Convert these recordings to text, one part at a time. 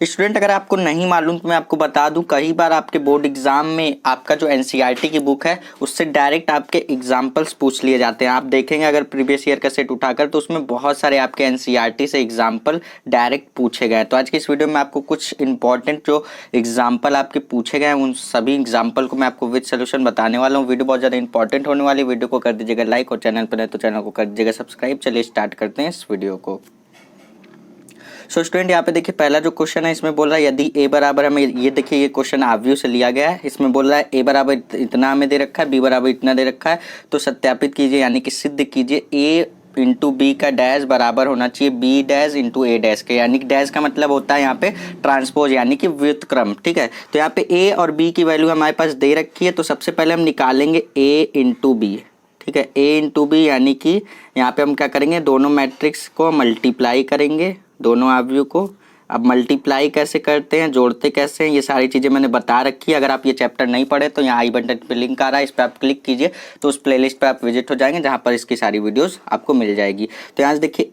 Student अगर आपको नहीं मालूम तो मैं आपको बता दूं, कई बार आपके बोर्ड एग्जाम में आपका जो एनसीईआरटी की बुक है उससे डायरेक्ट आपके एग्जाम्पल्स पूछ लिए जाते हैं। आप देखेंगे अगर प्रीवियस ईयर का सेट उठाकर तो उसमें बहुत सारे आपके एनसीईआरटी से एग्जाम्पल डायरेक्ट पूछे गए। तो आज की इस वीडियो में आपको कुछ इंपॉर्टेंट जो एग्जाम्पल आपके पूछे गए हैं उन सभी एग्जाम्पल को मैं आपको विद सोल्यूशन बताने वाला हूँ। वीडियो बहुत ज़्यादा इंपॉर्टेंट होने वाली, वीडियो को कर दीजिएगा लाइक और चैनल पर है तो चैनल को कर दीजिएगा सब्सक्राइब। चलिए स्टार्ट करते हैं इस वीडियो को। सो स्टूडेंट यहाँ पे देखिए पहला जो क्वेश्चन है इसमें बोल रहा है यदि ए बराबर, हमें ये देखिए ये क्वेश्चन आव्यू से लिया गया है। इसमें बोल रहा है ए बराबर इतना हमें दे रखा है, बी बराबर इतना दे रखा है, तो सत्यापित कीजिए यानी कि सिद्ध कीजिए ए इंटू बी का डैश बराबर होना चाहिए बी डैश इंटू ए डैश के। यानी कि डैश का मतलब होता है यहाँ पे ट्रांसपोज यानी कि व्युत्क्रम। ठीक है, तो यहाँ पे ए और बी की वैल्यू हमारे पास दे रखी है, तो सबसे पहले हम निकालेंगे ए इंटू बी। ठीक है, ए इंटू बी यानी कि यहाँ पे हम क्या करेंगे, दोनों मैट्रिक्स को मल्टीप्लाई करेंगे, दोनों आव्यूह को। अब मल्टीप्लाई कैसे करते हैं, जोड़ते कैसे हैं, ये सारी चीज़ें मैंने बता रखी है। अगर आप ये चैप्टर नहीं पढ़े तो यहाँ आई बटन पे लिंक आ रहा है, इस पर आप क्लिक कीजिए तो उस प्लेलिस्ट पे आप विजिट हो जाएंगे जहाँ पर इसकी सारी वीडियोस आपको मिल जाएगी। तो यहाँ से देखिए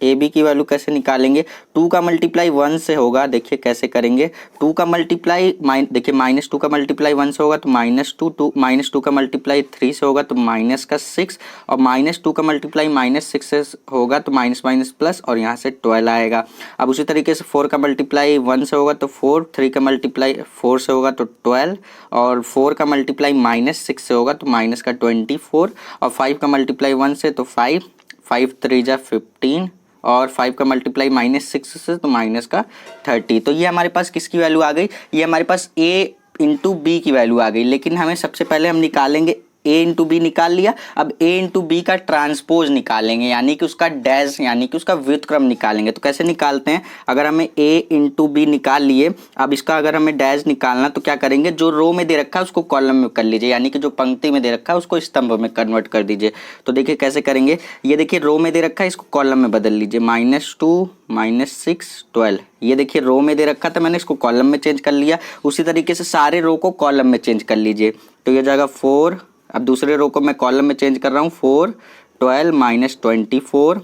ए बी की वैल्यू कैसे निकालेंगे, 2 का मल्टीप्लाई 1 से होगा। देखिए कैसे करेंगे, 2 का मल्टीप्लाई देखिए -2 का मल्टीप्लाई 1 से होगा तो -2 का मल्टीप्लाई 3 से होगा तो -6 और -2 का मल्टीप्लाई -6 से होगा तो माइनस माइनस प्लस और यहाँ से 12 आएगा। अब उसी तरीके से 4 का मल्टीप्लाई 1 से होगा तो 4, 3 का मल्टीप्लाई 4 से होगा तो 12 और 4 का मल्टीप्लाई -6 से होगा तो माइनस का 24 और 5 का मल्टीप्लाई 1 से तो 5, 5 3 जा 15 और 5 का मल्टीप्लाई -6 से तो माइनस का 30। तो ये हमारे पास किसकी वैल्यू आ गई, ये हमारे पास a इंटू बी की वैल्यू आ गई। लेकिन हमें सबसे पहले हम निकालेंगे a इंटू बी निकाल लिया, अब a इंटू बी का ट्रांसपोज निकालेंगे यानी कि उसका डैश यानी कि उसका व्युत्क्रम निकालेंगे। तो कैसे निकालते हैं, अगर हमें a इंटू बी निकाल लिए, अब इसका अगर हमें डैश निकालना तो क्या करेंगे, जो रो में दे रखा है उसको कॉलम में कर लीजिए यानी कि जो पंक्ति में दे रखा है उसको स्तंभ में कन्वर्ट कर दीजिए। तो देखिए कैसे करेंगे, ये देखिए रो में दे रखा है इसको कॉलम में बदल लीजिए, -2 -6 12। ये देखिए रो में दे रखा था मैंने इसको कॉलम में चेंज कर लिया। उसी तरीके से सारे रो को कॉलम में चेंज कर लीजिए तो ये जाएगा 4। अब दूसरे रो को मैं कॉलम में चेंज कर रहा हूँ, 4 12 -24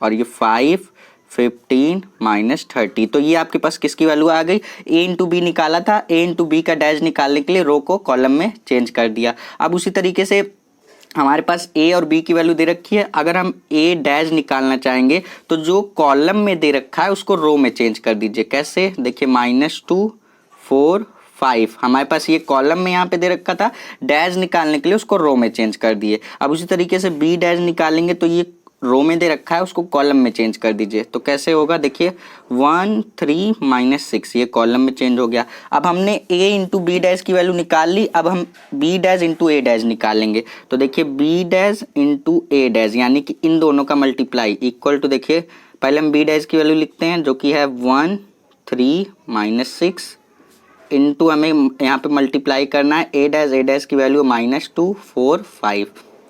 और ये 5 15 -30। तो ये आपके पास किसकी वैल्यू आ गई, a इंटू बी निकाला था, a इंटू बी का डैश निकालने के लिए रो को कॉलम में चेंज कर दिया। अब उसी तरीके से हमारे पास a और b की वैल्यू दे रखी है, अगर हम a डैश निकालना चाहेंगे तो जो कॉलम में दे रखा है उसको रो में चेंज कर दीजिए। कैसे, देखिए -2 4 5 हमारे पास ये कॉलम में यहाँ पे दे रखा था, डैश निकालने के लिए उसको रो में चेंज कर दिए। अब उसी तरीके से बी डैश निकालेंगे तो ये रो में दे रखा है उसको कॉलम में चेंज कर दीजिए। तो कैसे होगा, देखिए 1 3 -6 ये कॉलम में चेंज हो गया। अब हमने a इंटू बी डैश की वैल्यू निकाल ली, अब हम b डैश इंटू ए डैश निकालेंगे। तो देखिए b डैश इंटू ए डैश यानी कि इन दोनों का मल्टीप्लाई इक्वल टू, देखिए पहले हम b डैश की वैल्यू लिखते हैं जो कि है 1 3 -6 इंटू हमें यहाँ पे मल्टीप्लाई करना है ए डैश की वैल्यू -2 4 5।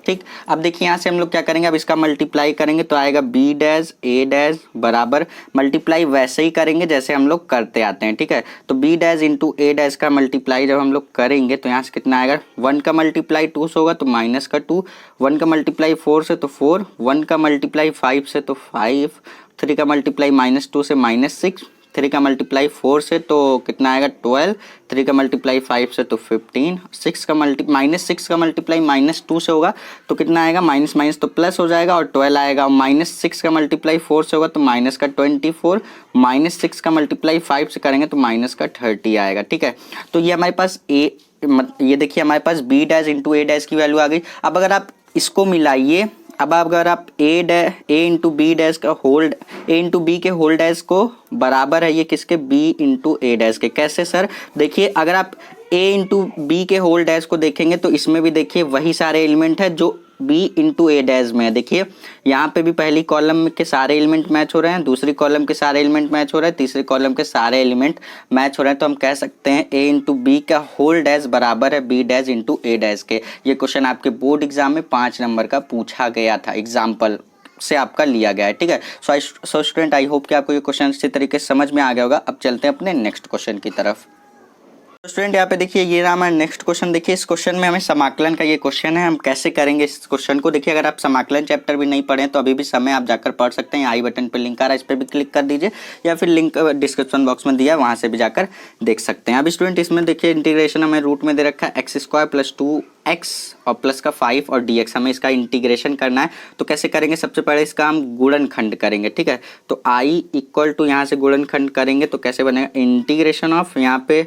ठीक, अब देखिए यहाँ से हम लोग क्या करेंगे, अब इसका मल्टीप्लाई करेंगे तो आएगा बी डैश ए डैश बराबर, मल्टीप्लाई वैसे ही करेंगे जैसे हम लोग करते आते हैं। ठीक है, तो बी डैश इंटू ए डैश का मल्टीप्लाई जब हम लोग करेंगे तो यहाँ से कितना आएगा, 1 का मल्टीप्लाई 2 से होगा तो माइनस का 2, 1 का मल्टीप्लाई 4 से तो 4, 1 का मल्टीप्लाई 5 से तो 5, 3 का मल्टीप्लाई -2 से -6, 3 का मल्टीप्लाई 4 से तो कितना आएगा 12, 3 का मल्टीप्लाई 5 से तो 15, 6 का मल्टीप्लाई -2 से होगा तो कितना आएगा, माइनस माइनस तो प्लस हो जाएगा और 12 आएगा। -6 का मल्टीप्लाई 4 से होगा तो माइनस का 24, -6 का मल्टीप्लाई 5 से करेंगे तो माइनस का 30 आएगा। ठीक है, तो ये हमारे पास ये देखिए हमारे पास बी डैश इंटू ए डैश की वैल्यू आ गई। अब अगर आप इसको मिलाइए, अब अगर आप ए इंटू बी डैश का होल्ड ए इंटू बी के होल्ड डैश को बराबर है ये किसके, बी इंटू ए डैश के। कैसे सर, देखिए अगर आप a इंटू बी के होल डैश को देखेंगे तो इसमें भी देखिए वही सारे एलिमेंट है जो b इंटू ए डैश में है। देखिए यहाँ पे भी पहली कॉलम के सारे एलिमेंट मैच हो रहे हैं, दूसरी कॉलम के सारे एलिमेंट मैच हो रहे हैं, तीसरी कॉलम के सारे एलिमेंट मैच हो रहे हैं। तो हम कह सकते हैं a इंटू बी का होल डैश बराबर है b डैश इंटू ए डैश के। ये क्वेश्चन आपके बोर्ड एग्जाम में 5 नंबर का पूछा गया था, एग्जाम्पल से आपका लिया गया है। ठीक है, सो स्टूडेंट आई होप कि आपको ये क्वेश्चन अच्छी तरीके से समझ में आ गया होगा। अब चलते हैं अपने नेक्स्ट क्वेश्चन की तरफ। तो स्टूडेंट यहाँ पे देखिए ये रहा हमारा नेक्स्ट क्वेश्चन। देखिए इस क्वेश्चन में हमें समाकलन का ये क्वेश्चन है, हम कैसे करेंगे इस क्वेश्चन को। देखिए अगर आप समाकलन चैप्टर भी नहीं पढ़े तो अभी भी समय आप जाकर पढ़ सकते हैं। आई बटन पे लिंक आ रहा है, इस पर भी क्लिक कर दीजिए या फिर लिंक डिस्क्रिप्शन बॉक्स में दिया है, वहाँ से भी जाकर देख सकते हैं। अब स्टूडेंट इसमें देखिए इंटीग्रेशन हमें रूट में दे रखा है एक्स स्क्वायर प्लस 2x और प्लस का 5 और dx, हमें इसका इंटीग्रेशन करना है। तो कैसे करेंगे, सबसे पहले इसका हम गुणनखंड करेंगे, ठीक है। तो i इक्वल टू यहाँ से गुणनखंड करेंगे तो कैसे बनेगा, इंटीग्रेशन ऑफ यहाँ पे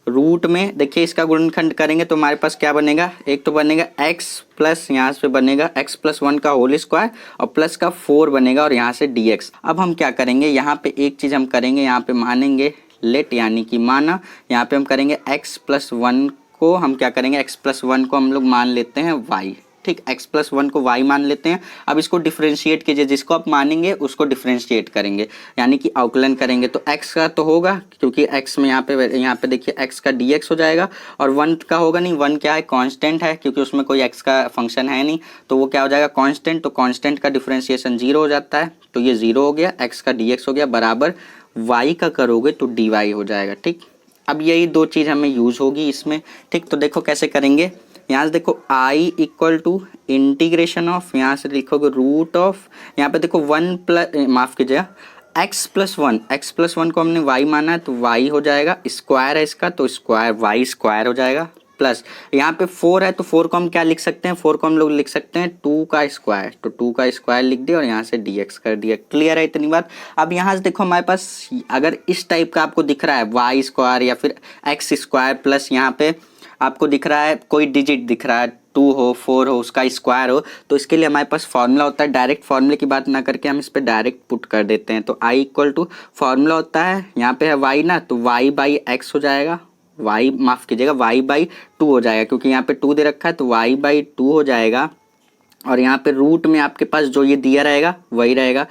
रूट में देखिए इसका गुणनखंड करेंगे तो हमारे पास क्या बनेगा, एक तो बनेगा x प्लस यहाँ से बनेगा x प्लस 1 का होल स्क्वायर और प्लस का 4 बनेगा और यहाँ से dx। अब हम क्या करेंगे, यहाँ पे एक चीज़ हम करेंगे, यहाँ पे मानेंगे लेट यानी कि माना, यहाँ पे हम करेंगे x प्लस 1 को हम क्या करेंगे, x प्लस 1 को हम लोग मान लेते हैं y, ठीक, x प्लस 1 को y मान लेते हैं। अब इसको डिफ्रेंशिएट कीजिए, जिसको आप मानेंगे उसको डिफ्रेंशिएट करेंगे यानी कि अवकलन करेंगे। तो x का तो होगा क्योंकि x में यहाँ पे देखिए x का dx हो जाएगा और 1 का होगा नहीं, 1 क्या है, कांस्टेंट है क्योंकि उसमें कोई x का फंक्शन है नहीं, तो वो क्या हो जाएगा कांस्टेंट। तो कांस्टेंट का डिफ्रेंशिएशन 0 हो जाता है, तो ये 0 हो गया, x का dx हो गया बराबर y का करोगे तो dy हो जाएगा, ठीक। अब यही दो चीज़ हमें यूज होगी इसमें, ठीक। तो देखो कैसे करेंगे, यहाँ से देखो i equal to integration of, यहाँ से लिखोगे रूट ऑफ, यहाँ पे देखो 1 प्लस माफ़ कीजिएगा x प्लस 1 को हमने y माना है तो y हो जाएगा, स्क्वायर है इसका तो स्क्वायर y स्क्वायर हो जाएगा, प्लस यहाँ पे 4 है तो 4 को हम क्या लिख सकते हैं, 4 को हम लोग लिख सकते हैं 2 का स्क्वायर, तो 2 का स्क्वायर लिख दिया और यहाँ से dx कर दिया। क्लियर है इतनी बात। अब यहाँ से देखो हमारे पास अगर इस टाइप का आपको दिख रहा है y स्क्वायर या फिर x स्क्वायर प्लस यहाँ पे आपको दिख रहा है कोई डिजिट दिख रहा है 2 हो 4 हो उसका स्क्वायर हो, तो इसके लिए हमारे पास फॉर्मूला होता है, डायरेक्ट फॉर्मूले की बात ना करके हम इस पर डायरेक्ट पुट कर देते हैं। तो i इक्वल टू फॉर्मूला होता है, यहाँ पे है y ना, तो y बाई एक्स हो जाएगा, y माफ़ कीजिएगा y बाई 2 हो जाएगा क्योंकि यहाँ पे 2 दे रखा है तो y बाई 2 हो जाएगा। और यहाँ पे रूट में आपके पास जो ये दिया रहेगा वही रहेगा,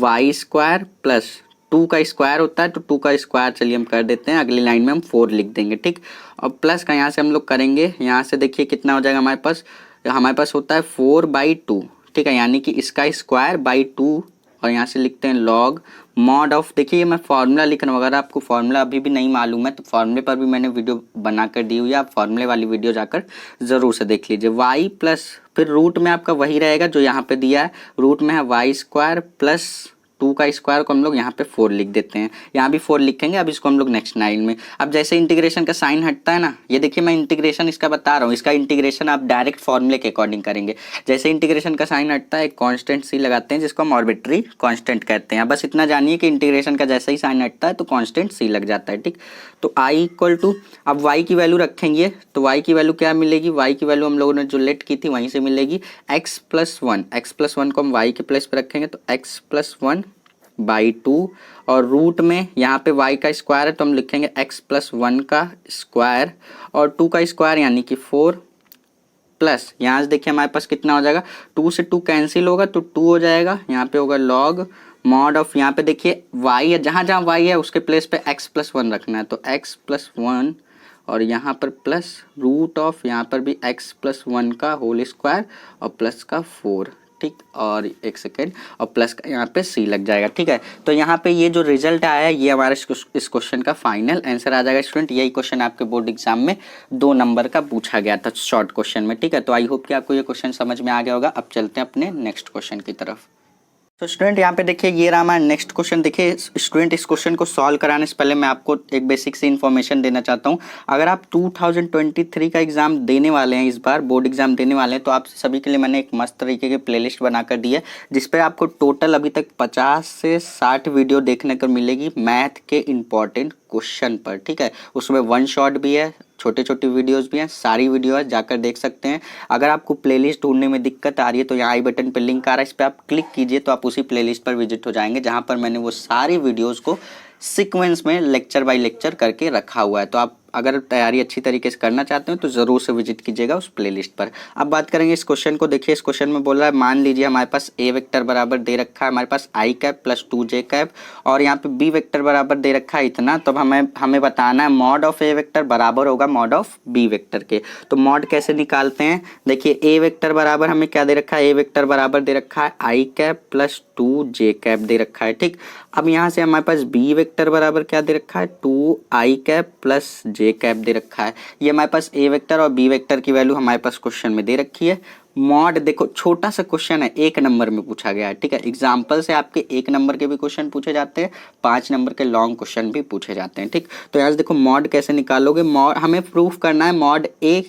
y स्क्वायर प्लस 2 का स्क्वायर होता है तो 2 का स्क्वायर चलिए हम कर देते हैं, अगली लाइन में हम 4 लिख देंगे, ठीक। और प्लस का यहाँ से हम लोग करेंगे, यहाँ से देखिए कितना हो जाएगा हमारे पास होता है 4/2, ठीक है, यानी कि इसका स्क्वायर बाई 2 और यहाँ से लिखते हैं लॉग मॉड ऑफ, देखिए ये मैं फार्मूला लिख रहा हूँ, अगर आपको फार्मूला अभी भी नहीं मालूम है तो फार्मूले पर भी मैंने वीडियो बनाकर दी हुई है, आप फार्मूले वाली वीडियो जाकर ज़रूर से देख लीजिए। y प्लस फिर रूट में आपका वही रहेगा जो यहाँ पे दिया है, रूट में है y स्क्वायर प्लस 2 का स्क्वायर को हम लोग यहाँ पे 4 लिख देते हैं, यहाँ भी 4 लिखेंगे। अब इसको हम लोग नेक्स्ट लाइन में, अब जैसे इंटीग्रेशन का साइन हटता है ना, ये देखिए मैं इंटीग्रेशन इसका बता रहा हूँ, इसका इंटीग्रेशन आप डायरेक्ट फॉर्मूले के अकॉर्डिंग करेंगे। जैसे इंटीग्रेशन का साइन हटता है एक कांस्टेंट सी लगाते हैं जिसको हम आर्बिट्री कांस्टेंट कहते हैं। बस इतना जानिए कि इंटीग्रेशन का जैसे ही साइन हटता है तो कांस्टेंट सी लग जाता है, ठीक। तो i इक्वल टू, अब y की वैल्यू रखेंगे तो y की वैल्यू क्या मिलेगी, y की वैल्यू हम लोगों ने जो लेट की थी वहीं से मिलेगी, x प्लस 1 को हम y के प्लेस पर रखेंगे तो x प्लस 1 बाई 2 और रूट में यहाँ पे y का स्क्वायर है तो हम लिखेंगे x प्लस 1 का स्क्वायर और 2 का स्क्वायर यानी कि 4 प्लस यहाँ से देखिए हमारे पास कितना हो जाएगा, 2 से 2 कैंसिल होगा तो 2 हो जाएगा, यहाँ पे होगा लॉग मॉड ऑफ, यहाँ पे देखिए y है, जहाँ जहाँ y है उसके प्लेस पे x प्लस 1 रखना है तो x प्लस 1 और यहाँ पर प्लस रूट ऑफ, यहाँ पर भी x प्लस 1 का होल स्क्वायर और प्लस का 4, ठीक। और एक सेकेंड और प्लस का यहाँ पे c लग जाएगा, ठीक है। तो यहाँ पे ये जो रिजल्ट आया है ये हमारा इस क्वेश्चन का फाइनल आंसर आ जाएगा स्टूडेंट। यही क्वेश्चन आपके बोर्ड एग्जाम में 2 नंबर का पूछा गया था शॉर्ट क्वेश्चन में, ठीक है। तो आई होप कि आपको ये क्वेश्चन समझ में आ गया होगा। अब चलते हैं अपने नेक्स्ट क्वेश्चन की तरफ। तो स्टूडेंट यहाँ पे देखिए ये रहा हमारा नेक्स्ट क्वेश्चन। देखिए स्टूडेंट इस क्वेश्चन को सॉल्व कराने से पहले मैं आपको एक बेसिक सी इन्फॉर्मेशन देना चाहता हूँ। अगर आप 2023 का एग्ज़ाम देने वाले हैं, इस बार बोर्ड एग्जाम देने वाले हैं, तो आप सभी के लिए मैंने एक मस्त तरीके की प्लेलिस्ट बनाकर दी है जिस पर आपको टोटल अभी तक 50 से 60 वीडियो देखने को मिलेगी मैथ के इम्पॉर्टेंट क्वेश्चन पर, ठीक है। उसमें 1 शॉट भी है, छोटे छोटे वीडियोस भी हैं, सारी वीडियो है, जाकर देख सकते हैं। अगर आपको प्लेलिस्ट ढूंढने में दिक्कत आ रही है तो यहाँ आई बटन पर लिंक आ रहा है, इस पर आप क्लिक कीजिए तो आप उसी प्लेलिस्ट पर विजिट हो जाएंगे जहाँ पर मैंने वो सारी वीडियोस को सीक्वेंस में लेक्चर बाय लेक्चर करके रखा हुआ है। तो आप अगर तैयारी अच्छी तरीके से करना चाहते हो तो ज़रूर से विजिट कीजिएगा उस प्लेलिस्ट पर। अब बात करेंगे इस क्वेश्चन को। देखिए इस क्वेश्चन में बोल रहा है, मान लीजिए हमारे पास ए वेक्टर बराबर दे रखा है हमारे पास आई कैप प्लस 2j कैप और यहाँ पे बी वेक्टर बराबर दे रखा है इतना। तो हमें बताना है मॉड ऑफ ए वेक्टर बराबर होगा मॉड ऑफ बी वेक्टर के। तो मॉड कैसे निकालते हैं, देखिए ए वेक्टर बराबर हमें क्या दे रखा है, ए वेक्टर बराबर दे रखा है आई कैप प्लस 2j कैप दे रखा है, ठीक। अब यहाँ से हमारे पास बी वेक्टर बराबर क्या दे रखा है, 2i कैप प्लस j जे कैप दे रखा है। ये हमारे पास ए वेक्टर और बी वेक्टर की वैल्यू हमारे पास क्वेश्चन में दे रखी है। मॉड देखो छोटा सा क्वेश्चन है, 1 नंबर में पूछा गया है, ठीक है। एग्जाम्पल से आपके 1 नंबर के भी क्वेश्चन पूछे जाते हैं, 5 नंबर के लॉन्ग क्वेश्चन भी पूछे जाते हैं, ठीक। तो यहाँ से देखो मॉड कैसे निकालोगे, मॉड हमें प्रूफ करना है मॉड ए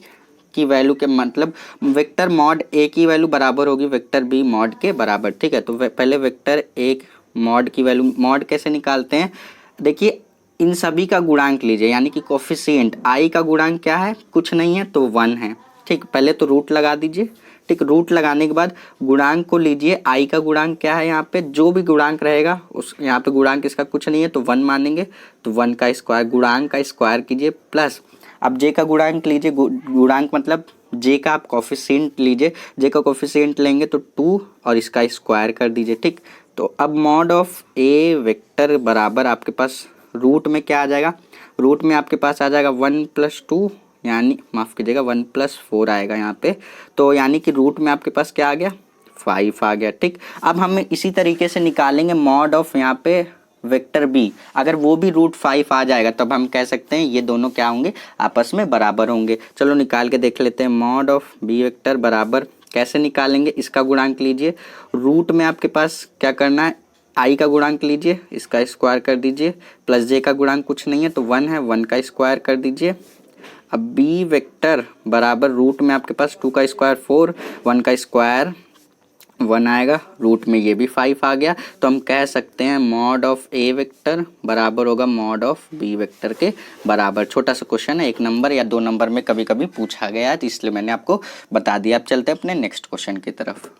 की वैल्यू के मतलब वेक्टर मॉड ए की वैल्यू बराबर होगी वेक्टर बी मॉड के बराबर, ठीक है। तो पहले वेक्टर ए मॉड की वैल्यू, मॉड कैसे निकालते हैं, देखिए इन सभी का गुणांक लीजिए, यानी कि कोफिशिएंट आई का गुणांक क्या है, कुछ नहीं है तो 1 है, ठीक। पहले तो रूट लगा दीजिए, ठीक। रूट लगाने के बाद गुणांक को लीजिए, आई का गुणांक क्या है, यहाँ पे जो भी गुणांक रहेगा उस यहाँ पे गुणांक इसका कुछ नहीं है तो 1 मानेंगे, तो 1 का स्क्वायर, गुणांक का स्क्वायर कीजिए प्लस अब जे का गुणांक लीजिए, गुणांक मतलब जे का आप कोफिशिएंट लीजिए, जे का कोफिशिएंट लेंगे तो 2 और इसका स्क्वायर कर दीजिए, ठीक। तो अब मॉड ऑफ ए वेक्टर बराबर आपके पास रूट में क्या आ जाएगा, रूट में आपके पास आ जाएगा 1 + 2 यानी माफ़ कीजिएगा 1 + 4 आएगा यहाँ पे, तो यानी कि रूट में आपके पास क्या आ गया 5 आ गया, ठीक। अब हम इसी तरीके से निकालेंगे मॉड ऑफ यहाँ पे वेक्टर बी, अगर वो भी √5 आ जाएगा तब हम कह सकते हैं ये दोनों क्या होंगे आपस में बराबर होंगे। चलो निकाल के देख लेते हैं, मॉड ऑफ बी वेक्टर बराबर कैसे निकालेंगे, इसका गुणांक लीजिए, रूट में आपके पास क्या करना है आई का गुणांक लीजिए, इसका स्क्वायर कर दीजिए, प्लस जे का गुणांक कुछ नहीं है तो 1 है, 1 का स्क्वायर कर दीजिए। अब बी वेक्टर बराबर रूट में आपके पास 2 का स्क्वायर 4, 1 का स्क्वायर 1 आएगा, रूट में ये भी 5 आ गया, तो हम कह सकते हैं मॉड ऑफ ए वेक्टर बराबर होगा मॉड ऑफ बी वेक्टर के बराबर। छोटा सा क्वेश्चन है, 1 नंबर या 2 नंबर में कभी कभी पूछा गया है, तो इसलिए मैंने आपको बता दिया। अब चलते हैं अपने नेक्स्ट क्वेश्चन की तरफ।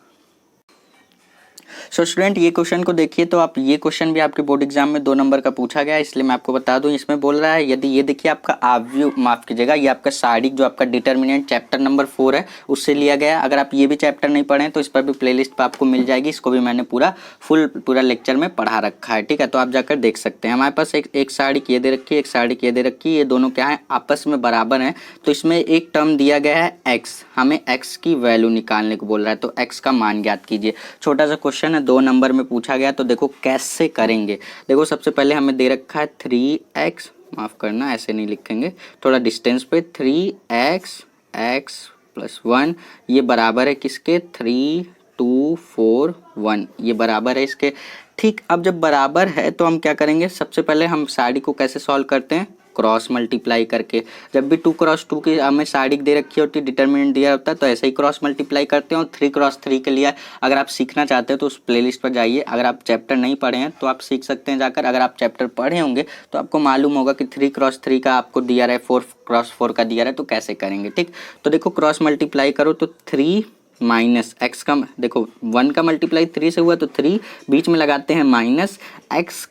सो स्टूडेंट ये क्वेश्चन को देखिए, तो आप ये क्वेश्चन भी आपके बोर्ड एग्जाम में 2 नंबर का पूछा गया है, इसलिए मैं आपको बता दूं। इसमें बोल रहा है यदि ये देखिए आपका आव्यू माफ कीजिएगा, ये आपका सारिक जो आपका डिटर्मिनेंट चैप्टर नंबर 4 है उससे लिया गया। अगर आप ये भी चैप्टर नहीं पढ़े तो इस पर भी प्लेलिस्ट पर आपको मिल जाएगी, इसको भी मैंने पूरा लेक्चर में पढ़ा रखा है, ठीक है। तो आप जाकर देख सकते हैं। हमारे पास एक सारिक ये दे रखी है, एक सारिक ये दे रखी है, ये दोनों क्या है आपस में बराबर हैं। तो इसमें एक टर्म दिया गया है एक्स, हमें एक्स की वैल्यू निकालने को बोल रहा है, तो एक्स का मान ज्ञात कीजिए। छोटा सा क्वेश्चन है, 2 नंबर में पूछा गया, तो देखो कैसे करेंगे। देखो सबसे पहले हमें दे रखा है 3x, माफ करना ऐसे नहीं लिखेंगे, थोड़ा डिस्टेंस पे 3x x + 1 ये बराबर है किसके 3 2 4 1 ये बराबर है इसके, ठीक। अब जब बराबर है तो हम क्या करेंगे, सबसे पहले हम साइड को कैसे सॉल्व करते हैं, क्रॉस मल्टीप्लाई करके। जब भी 2 × 2 की हमें साइड दे रखी होती है, डिटर्मिनेंट दिया होता है, तो ऐसे ही क्रॉस मल्टीप्लाई करते हैं। और 3 × 3 के लिए अगर आप सीखना चाहते हो तो उस प्लेलिस्ट पर जाइए, अगर आप चैप्टर नहीं पढ़े हैं तो आप सीख सकते हैं जाकर। अगर आप चैप्टर पढ़े होंगे तो आपको मालूम होगा कि 3 × 3 का आपको दिया रहा है, 4 × 4 का दिया रहा है, तो कैसे करेंगे, ठीक। तो देखो क्रॉस मल्टीप्लाई करो तो 3 माइनस एक्स का, देखो 1 का मल्टीप्लाई 3 से हुआ तो 3 बीच में लगाते हैं माइनस एक्स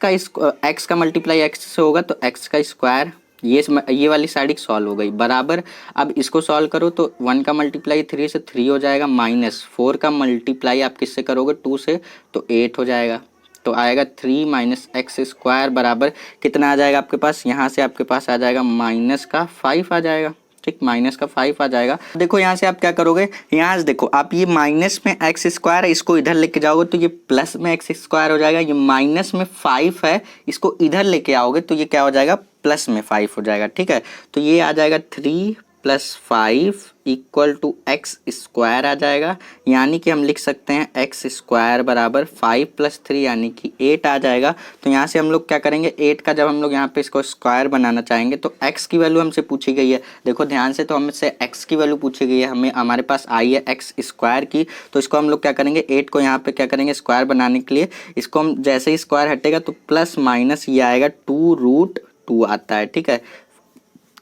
का मल्टीप्लाई एक्स से होगा तो एक्स का स्क्वायर, ये वाली साइड सॉल्व हो गई बराबर। अब इसको सॉल्व करो तो 1 का मल्टीप्लाई 3 से 3 हो जाएगा, माइनस 4 का मल्टीप्लाई आप किससे करोगे 2 से तो 8 हो जाएगा, तो आएगा 3 माइनस एक्स स्क्वायर बराबर कितना आ जाएगा आपके पास, यहाँ से आपके पास आ जाएगा माइनस का 5 आ जाएगा, ठीक। माइनस का 5 आ जाएगा। देखो यहाँ से आप क्या करोगे, यहाँ से देखो आप ये माइनस में एक्स स्क्वायर है, इसको इधर लेके जाओगे तो ये प्लस में एक्स स्क्वायर हो जाएगा। ये माइनस में 5 है, इसको इधर लेके आओगे तो ये क्या हो जाएगा प्लस में 5 हो जाएगा, ठीक है। तो ये आ जाएगा 3 + 5 = एक्स स्क्वायर आ जाएगा, यानी कि हम लिख सकते हैं एक्स स्क्वायर बराबर 5 + 3 यानी कि 8 आ जाएगा। तो यहाँ से हम लोग क्या करेंगे, 8 का जब हम लोग यहाँ पे इसको स्क्वायर बनाना चाहेंगे तो एक्स की वैल्यू हमसे पूछी गई है, देखो ध्यान से, तो हमसे एक्स की वैल्यू पूछी गई है, हमारे पास आई है एक्स स्क्वायर की, तो इसको हम लोग क्या करेंगे 8 को यहाँ पे क्या करेंगे स्क्वायर बनाने के लिए, इसको हम जैसे ही स्क्वायर हटेगा तो प्लस माइनस ये आएगा 2√2 आता है, ठीक है।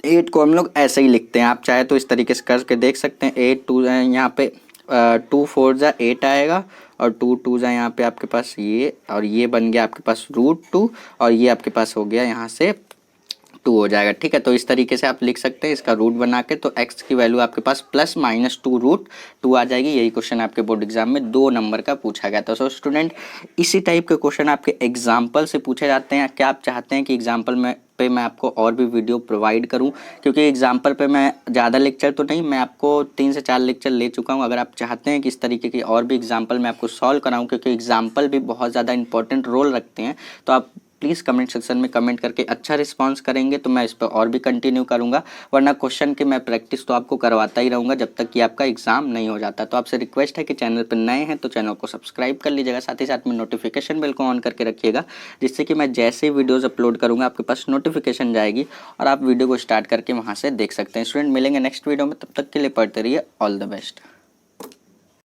8 को हम लोग ऐसे ही लिखते हैं, आप चाहे तो इस तरीके से करके देख सकते हैं। 8 2 यहाँ पे 2 4 जा 8 आएगा और 2 2 जा यहाँ पे आपके पास ये, और ये बन गया आपके पास √2 और ये आपके पास हो गया यहाँ से 2 हो जाएगा, ठीक है। तो इस तरीके से आप लिख सकते हैं इसका रूट बना के, तो x की वैल्यू आपके पास +-2√2 आ जाएगी। यही क्वेश्चन आपके बोर्ड एग्जाम में 2 नंबर का पूछा गया था। सो स्टूडेंट इसी टाइप के क्वेश्चन आपके एग्जाम्पल से पूछे जाते हैं। क्या आप चाहते हैं कि एग्जाम्पल में पे मैं आपको और भी वीडियो प्रोवाइड करूं, क्योंकि एग्जाम्पल पे मैं ज़्यादा लेक्चर तो नहीं, मैं आपको 3 से 4 लेक्चर ले चुका हूं। अगर आप चाहते हैं कि इस तरीके की और भी एग्जाम्पल मैं आपको सॉल्व कराऊं, क्योंकि एग्जाम्पल भी बहुत ज़्यादा इंपॉर्टेंट रोल रखते हैं, तो आप प्लीज़ कमेंट सेक्शन में कमेंट करके अच्छा रिस्पॉन्स करेंगे तो मैं इस पर और भी कंटिन्यू करूँगा, वरना क्वेश्चन की मैं प्रैक्टिस तो आपको करवाता ही रहूँगा जब तक कि आपका एग्जाम नहीं हो जाता। तो आपसे रिक्वेस्ट है कि चैनल पर नए हैं तो चैनल को सब्सक्राइब कर लीजिएगा, साथ ही साथ में नोटिफिकेशन बेल को ऑन करके रखिएगा, जिससे कि मैं जैसे ही वीडियोज़ अपलोड करूँगा आपके पास नोटिफिकेशन जाएगी और आप वीडियो को स्टार्ट करके वहाँ से देख सकते हैं। स्टूडेंट मिलेंगे नेक्स्ट वीडियो में, तब तक के लिए पढ़ते रहिए। All the best.